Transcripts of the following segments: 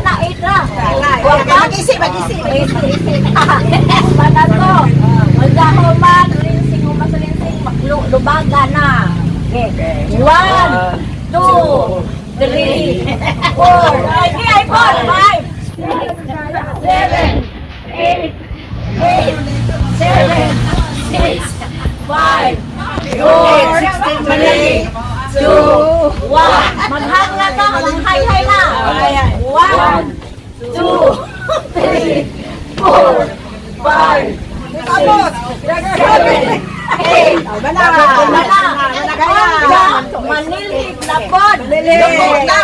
na, 8 na. Mag-isip. Mana to? Magdahuman, rinsing o masalinsing, maglubaga na. Okay. 1, 2, 3, 4. Ay, 4, 5, 7, 8, 7, 6, 5, 4, 3, 2, 1. Maghang na to, maghay-hay na. 1, 2, 3, 4, 5, 7, 8, manilig na pod. Lubog na.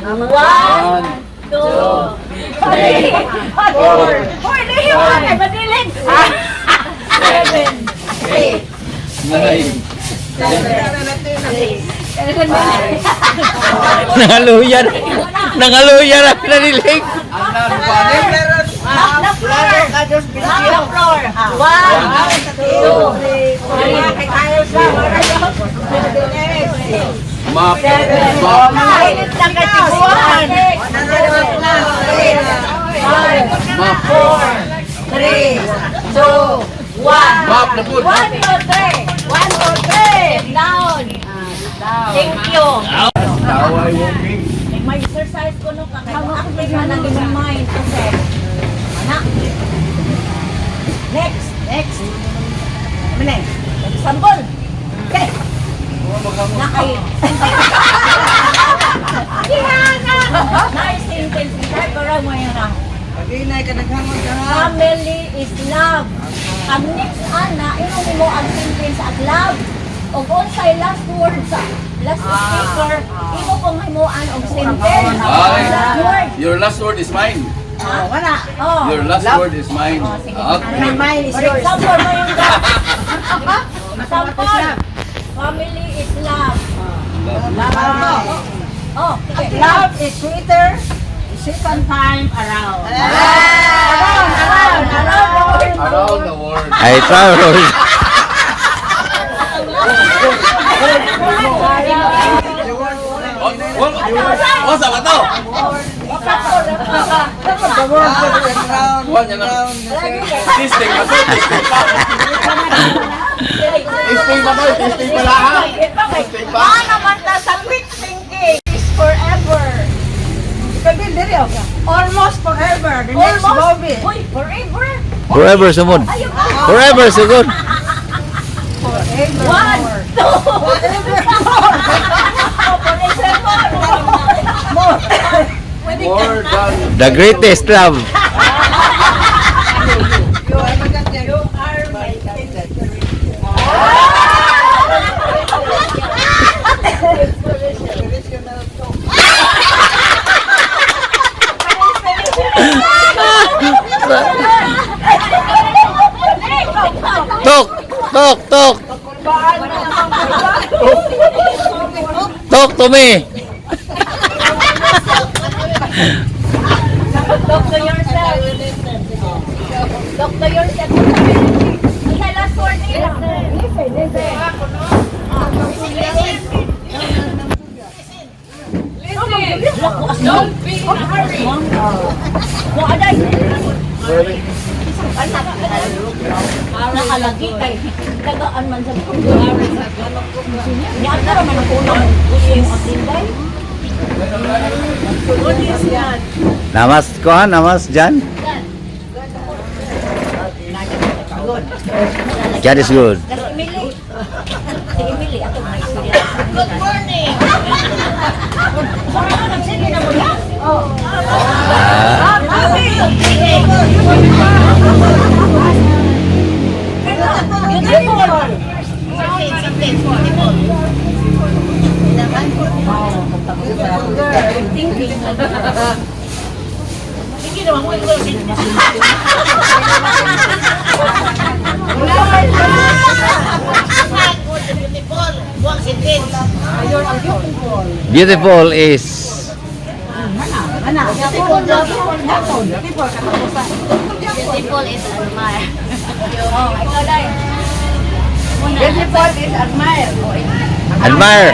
1, 2, 3, 4. Hoy, lihiwan ay manilig. 7, 8, 7, 8. Nangaluyan ang nanilig. The floor. 1, 2, 3, 4, 5, 6, 7, 8. Mainit na katibuan. 4, 3, 2, 1. 1, 2, 3. 1, 2, 3. Down. Thank you. May exercise ko nung kakaiba-active na lang yung mind. Okay. Anak. Next. Example. Okay. Nakay. Nice sentence. Pero mo yun na. Family is love. Ang next ana, inong mo ang sentence at love. O kung sa'y last word sa last speaker, imo pong himuan og sentence. Last word. Your last word is mine. Wala. Oh. Your last word is mine. Okay. Mine is For yours. example, mo yung love. Example. Family is love. Oh, okay. Love is sweeter. Second time around. Around the world. Ay, travel. Oh, sama to. One yan lang. Testing pa to. Testing pa to. Testing pa lahat. Testing pa. Naman na sa quick thinking is forever. Almost forever. The next movie. Uy, forever. Forever sumod. Ayun. Forever sugod. 1, 2, More than The greatest love. Tok, tok, tok. Talk to me. Talk to yourself. Talk to yourself. Ang last word nila. Don't be in a hurry. Nakalagi kay tagaan man sa pagkakari. Yata naman ang unang yung atinday. What is yan? Namas ko ha, namas dyan. That is good. Si Emily, ato na istorya. Good morning! Sorry, nagsindi na mo yan? Oo. Beautiful is Beautiful is admire. Oh, ikaw dahil. Beautiful is admire. admire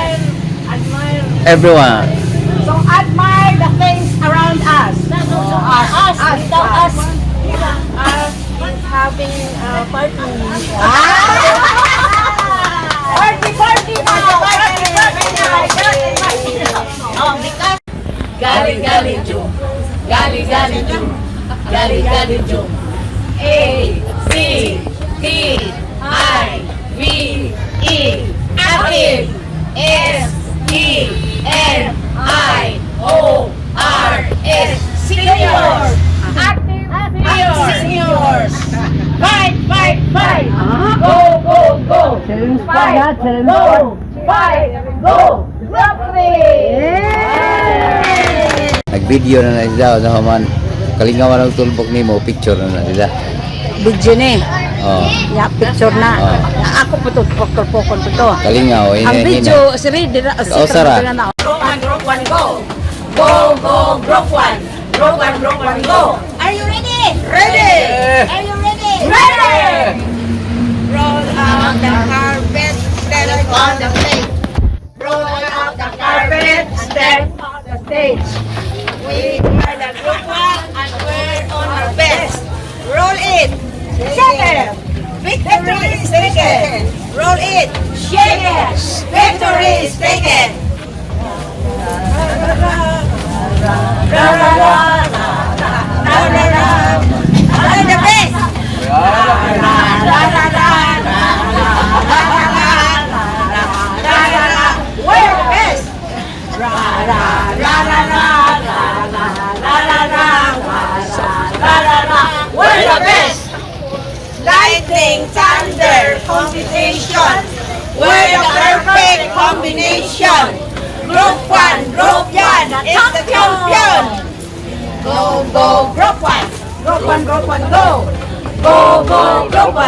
Admire. everyone. So admire the things around us. Us, without us. Having a party. Party na! Oh, because Gali Jum. Gali Jum. Gali Jum. A, C, T, I, V, E. Active. S, E, N, I, O, R, S. Seniors. active Seniors. Fight. Go. Fight, go! Nag-video na nila sa man. Kalingawan ang tulbok nimo, picture na nila. Video ni. Oh. Ya, picture na. Oh. Ako po ito, pokol po ito. Kalingaw, Ang video, siri, Oh, Sarah. Group 1, go. Go, group 1. Group 1, go. Are you ready? Ready. Are you ready? Roll out the carpet, step on the stage. Roll out the carpet, step on the stage. We are the group 1 and we're on our best. Roll it. Shake it. Victory is taken. Roll it. Shake it. Victory is taken. I'm the best. We're the best. We're the best. Lightning, thunder, combination. We're the perfect combination. Group 1, Group Yan is the champion. Go, Group 1. Group 1, go. Go, Group 1.